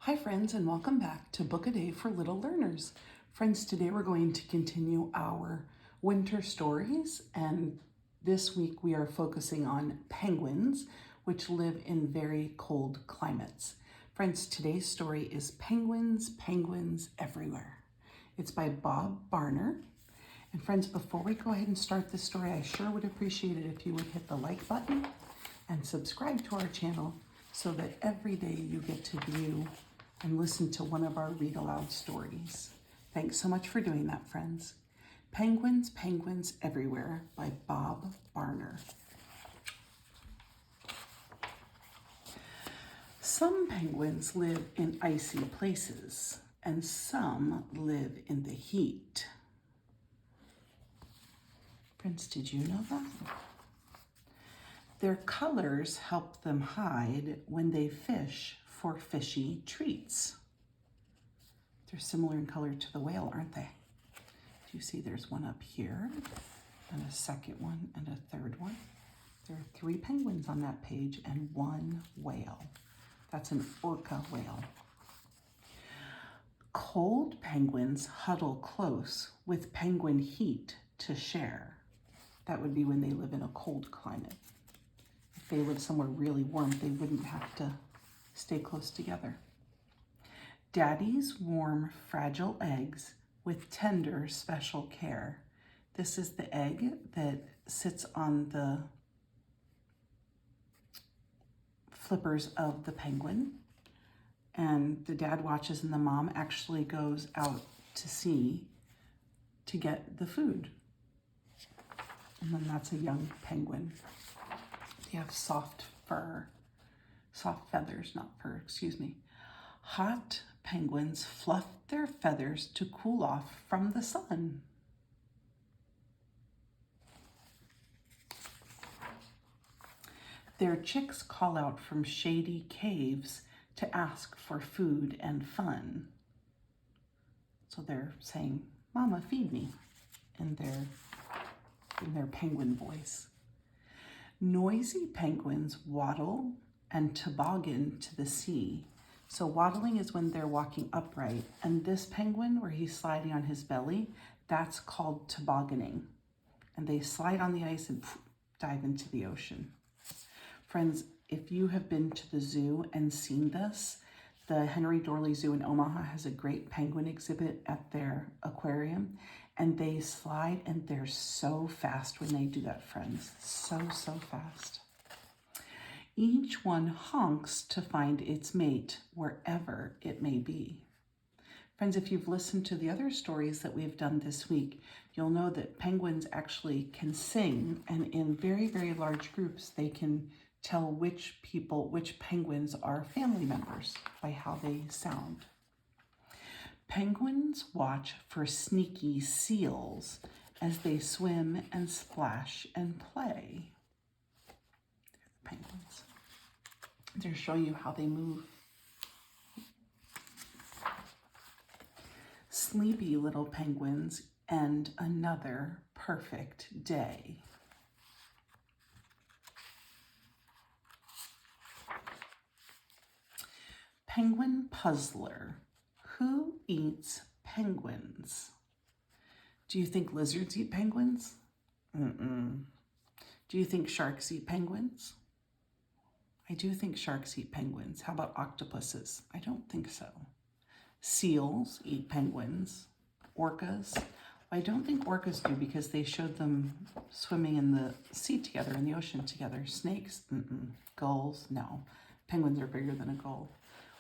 Hi friends, and welcome back to Book a Day for Little Learners. Friends, today we're going to continue our winter stories, and this week we are focusing on penguins, which live in very cold climates. Friends, today's story is Penguins, Penguins Everywhere. It's by Bob Barner. And friends, before we go ahead and start the story, I sure would appreciate it if you would hit the like button and subscribe to our channel so that every day you get to view and listen to one of our read aloud stories. Thanks so much for doing that, friends. Penguins, Penguins Everywhere by Bob Barner. Some penguins live in icy places, and some live in the heat. Friends, did you know that? Their colors help them hide when they fish for fishy treats. They're similar in color to the whale, aren't they? Do you see there's one up here, and a second one, and a third one? There are 3 penguins on that page and 1 whale. That's an orca whale. Cold penguins huddle close with penguin heat to share. That would be when they live in a cold climate. If they live somewhere really warm, they wouldn't have to stay close together. Daddy's warm, fragile eggs with tender, special care. This is the egg that sits on the flippers of the penguin. And the dad watches and the mom actually goes out to sea to get the food. And then that's a young penguin. They have soft feathers, not fur, excuse me. Hot penguins fluff their feathers to cool off from the sun. Their chicks call out from shady caves to ask for food and fun. So they're saying, "Mama, feed me," in their penguin voice. Noisy penguins waddle and toboggan to the sea. So waddling is when they're walking upright, and this penguin, where he's sliding on his belly, that's called tobogganing. And they slide on the ice and dive into the ocean. Friends, if you have been to the zoo and seen this, the Henry Dorley Zoo in Omaha has a great penguin exhibit at their aquarium, and they slide, and they're so fast when they do that, friends. So fast. Each one honks to find its mate wherever it may be. Friends, if you've listened to the other stories that we've done this week, you'll know that penguins actually can sing, and in very, very large groups, they can tell which penguins are family members by how they sound. Penguins watch for sneaky seals as they swim and splash and play. Penguins. They're showing you how they move. Sleepy little penguins and another perfect day. Penguin puzzler. Who eats penguins? Do you think lizards eat penguins? Do you think sharks eat penguins? I do think sharks eat penguins. How about octopuses? I don't think so. Seals eat penguins. Orcas? I don't think orcas do because they showed them swimming in the sea together, in the ocean together. Snakes? Gulls? No. Penguins are bigger than a gull.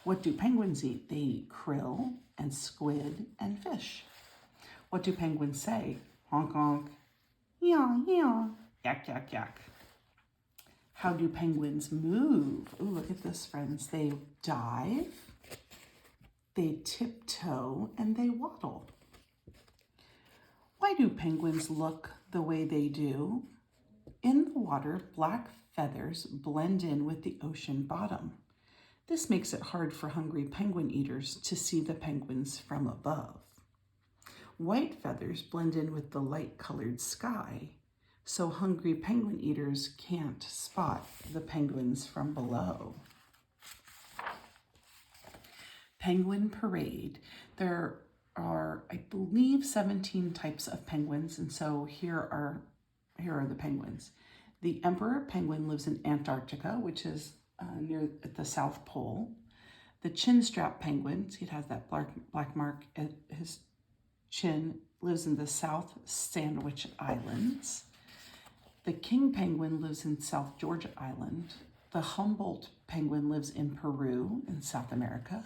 What do penguins eat? They eat krill and squid and fish. What do penguins say? Honk, honk. Yeah, yeah. Yak, yak, yak. How do penguins move? Oh, look at this, friends. They dive, they tiptoe, and they waddle. Why do penguins look the way they do? In the water, black feathers blend in with the ocean bottom. This makes it hard for hungry penguin eaters to see the penguins from above. White feathers blend in with the light-colored sky, so hungry penguin eaters can't spot the penguins from below. Penguin Parade. There are, I believe, 17 types of penguins, and so here are the penguins. The emperor penguin lives in Antarctica, which is near at the South Pole. The chinstrap penguin, see it has that black mark at his chin, lives in the South Sandwich Islands. The king penguin lives in South Georgia Island. The Humboldt penguin lives in Peru in South America.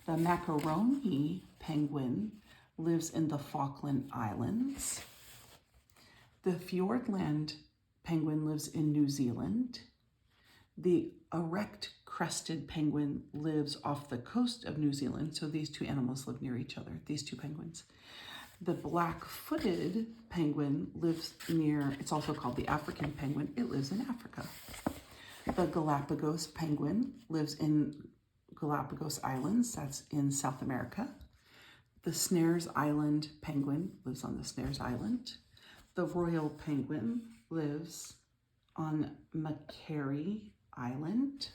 The macaroni penguin lives in the Falkland Islands. The Fiordland penguin lives in New Zealand. The erect crested penguin lives off the coast of New Zealand. So these two animals live near each other, these two penguins. The black-footed penguin lives near, it's also called the African penguin, it lives in Africa. The Galapagos penguin lives in Galapagos Islands, that's in South America. The Snares Island penguin lives on the Snares Island. The Royal penguin lives on Macquarie Island.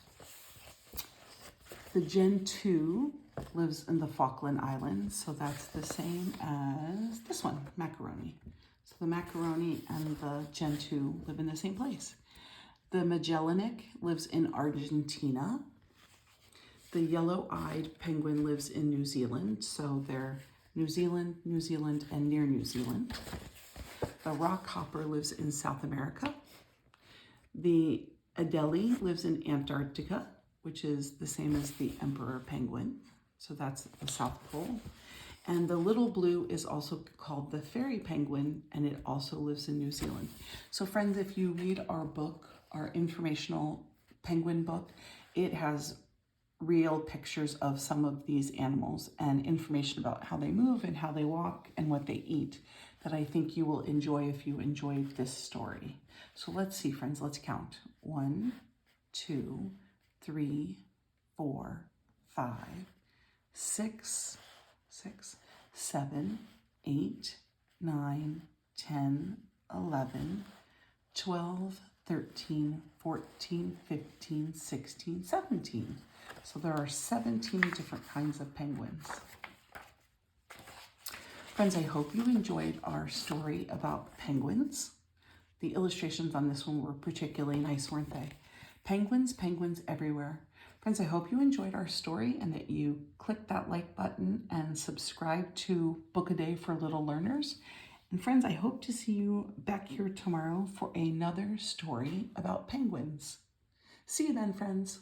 The Gentoo lives in the Falkland Islands, so that's the same as this one, macaroni. So the macaroni and the Gentoo live in the same place. The Magellanic lives in Argentina. The yellow-eyed penguin lives in New Zealand, so they're New Zealand, and near New Zealand. The rockhopper lives in South America. The Adelie lives in Antarctica, which is the same as the emperor penguin. So that's the South Pole. And the little blue is also called the fairy penguin, and it also lives in New Zealand. So friends, if you read our book, our informational penguin book, it has real pictures of some of these animals and information about how they move and how they walk and what they eat that I think you will enjoy if you enjoyed this story. So let's see, friends, let's count. 1, 2, 3, 4, 5, 6, 7, 8, 9, 10, 11, 12, 13, 14, 15, 16, 17. So there are 17 different kinds of penguins. Friends, I hope you enjoyed our story about penguins. The illustrations on this one were particularly nice, weren't they? Penguins, penguins everywhere. Friends, I hope you enjoyed our story and that you click that like button and subscribe to Book a Day for Little Learners. And friends, I hope to see you back here tomorrow for another story about penguins. See you then, friends.